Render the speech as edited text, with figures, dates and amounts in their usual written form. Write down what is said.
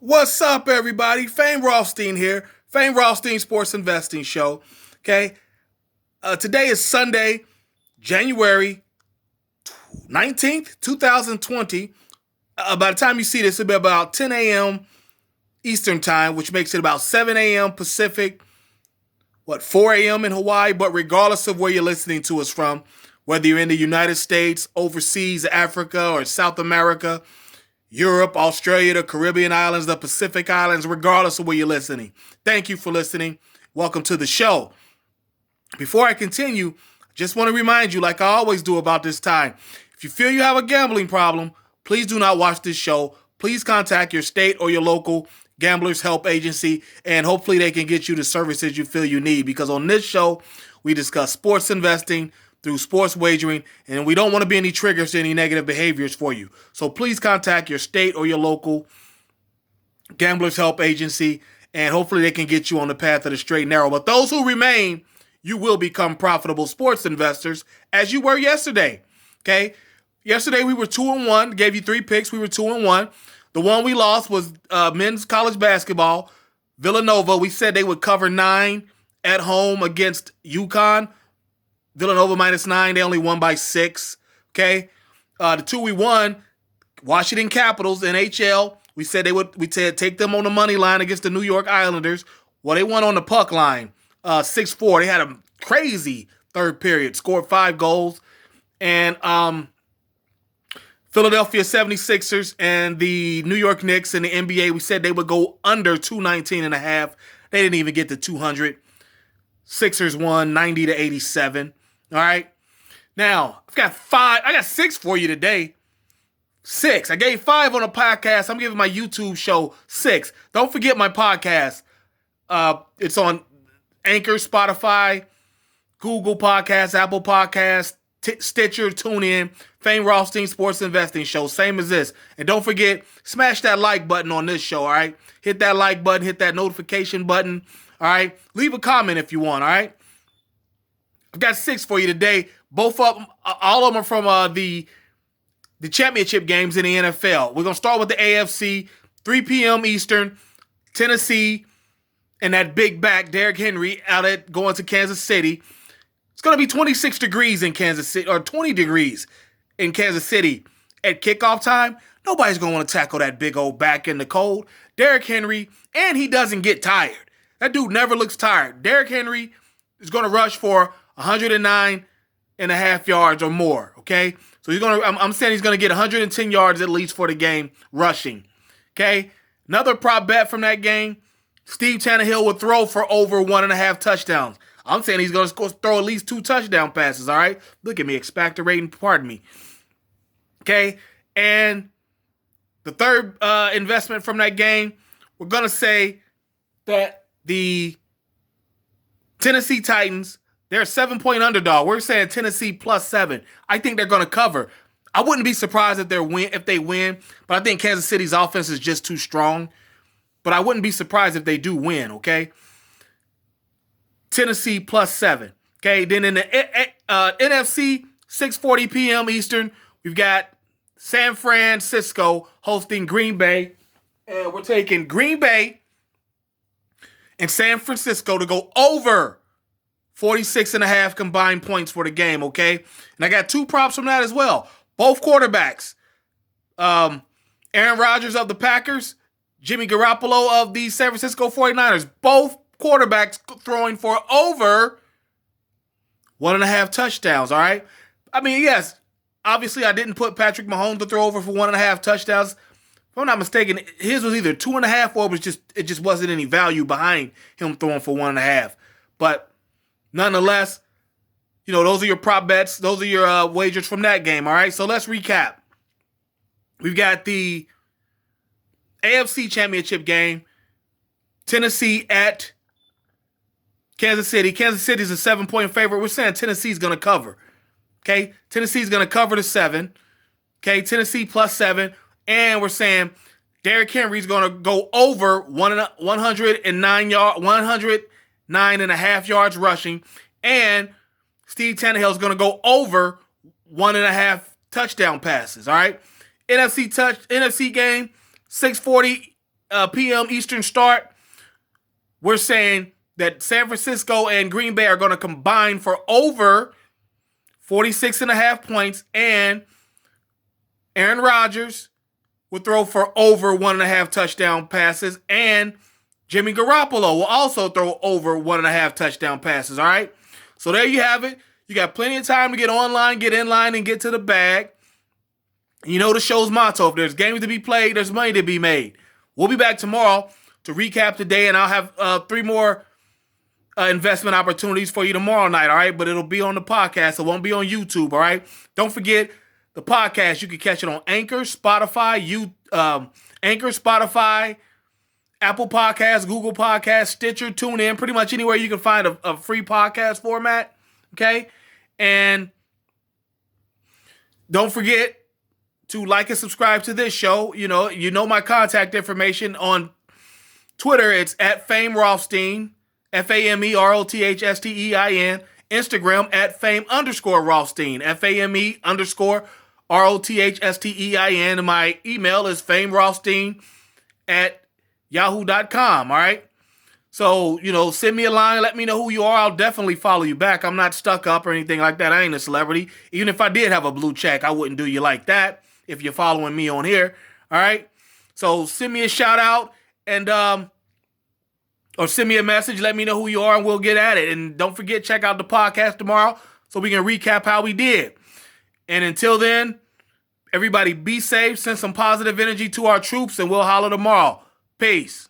What's up, everybody? Fame Rothstein here. Fame Rothstein Sports Investing Show. Okay. Today is Sunday, January 19th, 2020. By the time you see this, it'll be about 10 a.m. Eastern Time, which makes it about 7 a.m. Pacific, 4 a.m. in Hawaii. But regardless of where you're listening to us from, whether you're in the United States, overseas, Africa, or South America, Europe, Australia, the Caribbean islands, the Pacific islands, regardless of where you're listening. Thank you for listening. Welcome to the show. Before I continue, I just want to remind you, like I always do about this time, if you feel you have a gambling problem, please do not watch this show. Please contact your state or your local Gamblers Help Agency, and hopefully they can get you the services you feel you need, because on this show, we discuss sports investing through sports wagering, and we don't want to be any triggers to any negative behaviors for you. So please contact your state or your local Gamblers Help Agency, and hopefully they can get you on the path of the straight and narrow. But those who remain, you will become profitable sports investors as you were yesterday. Okay? Yesterday we were 2-1, gave you 3 picks. We were 2-1. The one we lost was men's college basketball. Villanova, we said they would cover 9 at home against UConn. Villanova -9. They only won by 6. Okay. The 2 we won, Washington Capitals, NHL. We said take them on the money line against the New York Islanders. Well, they won on the puck line, 6-4. They had a crazy third period, scored 5 goals. And Philadelphia 76ers and the New York Knicks in the NBA, we said they would go under 219.5. They didn't even get to 200. Sixers won 90-87. All right. Now, I got 6 for you today. 6. I gave 5 on a podcast. I'm giving my YouTube show 6. Don't forget my podcast. It's on Anchor, Spotify, Google Podcasts, Apple Podcasts, Stitcher, TuneIn, Fame Rothstein Sports Investing Show. Same as this. And don't forget, smash that like button on this show, all right? Hit that like button. Hit that notification button, all right? Leave a comment if you want, all right? I've got 6 for you today. Both of them, all of them are from the championship games in the NFL. We're going to start with the AFC, 3 p.m. Eastern, Tennessee, and that big back, Derrick Henry, going to Kansas City. It's going to be 26 degrees in Kansas City, or 20 degrees in Kansas City at kickoff time. Nobody's going to want to tackle that big old back in the cold. Derrick Henry, and he doesn't get tired. That dude never looks tired. Derrick Henry is going to rush for 109.5 yards or more, okay? So I'm saying he's going to get 110 yards at least for the game rushing, okay? Another prop bet from that game, Steve Tannehill would throw for over 1.5 touchdowns. I'm saying he's going to throw at least 2 touchdown passes, all right? Look at me, expectorating, pardon me. Okay, and the third investment from that game, we're going to say that the Tennessee Titans, they're a 7-point underdog. We're saying Tennessee +7. I think they're going to cover. I wouldn't be surprised if they win, but I think Kansas City's offense is just too strong. But I wouldn't be surprised if they do win, okay? Tennessee +7. Okay, then in the NFC, 6:40 p.m. Eastern, we've got San Francisco hosting Green Bay. And we're taking Green Bay and San Francisco to go over 46.5 combined points for the game, okay? And I got 2 props from that as well. Both quarterbacks. Aaron Rodgers of the Packers, Jimmy Garoppolo of the San Francisco 49ers. Both quarterbacks throwing for over 1.5 touchdowns, all right? I mean, yes, obviously I didn't put Patrick Mahomes to throw over for 1.5 touchdowns. If I'm not mistaken, his was either 2.5 or it just wasn't any value behind him throwing for 1.5. But nonetheless, those are your prop bets. Those are your wagers from that game, all right? So let's recap. We've got the AFC Championship game, Tennessee at Kansas City. Kansas City is a 7-point favorite. We're saying Tennessee's going to cover. Okay? Tennessee's going to cover the 7. Okay? Tennessee +7. And we're saying Derrick Henry's going to go over 109.5 yards rushing. And Steve Tannehill is going to go over 1.5 touchdown passes. All right? NFC game, 6:40 p.m. Eastern start, we're saying that San Francisco and Green Bay are going to combine for over 46.5 points, and Aaron Rodgers will throw for over 1.5 touchdown passes, and Jimmy Garoppolo will also throw over 1.5 touchdown passes, all right? So there you have it. You got plenty of time to get online, get in line, and get to the bag. You know the show's motto: if there's games to be played, there's money to be made. We'll be back tomorrow to recap the day, and I'll have 3 more investment opportunities for you tomorrow night, all right? But it'll be on the podcast. It won't be on YouTube, all right? Don't forget the podcast. You can catch it on Anchor, Spotify, Apple Podcasts, Google Podcasts, Stitcher, TuneIn, pretty much anywhere you can find a free podcast format, okay? And don't forget to like and subscribe to this show. You know my contact information on Twitter. It's at Fame Rothstein, FAME-ROTHSTEIN. Instagram at Fame_Rothstein, FAME_ROTHSTEIN. And my email is FameRothstein@yahoo.com. All right. So, send me a line. Let me know who you are. I'll definitely follow you back. I'm not stuck up or anything like that. I ain't a celebrity. Even if I did have a blue check, I wouldn't do you like that if you're following me on here. All right. So send me a shout out and, or send me a message. Let me know who you are and we'll get at it. And don't forget, check out the podcast tomorrow so we can recap how we did. And until then, everybody be safe. Send some positive energy to our troops and we'll holler tomorrow. Peace.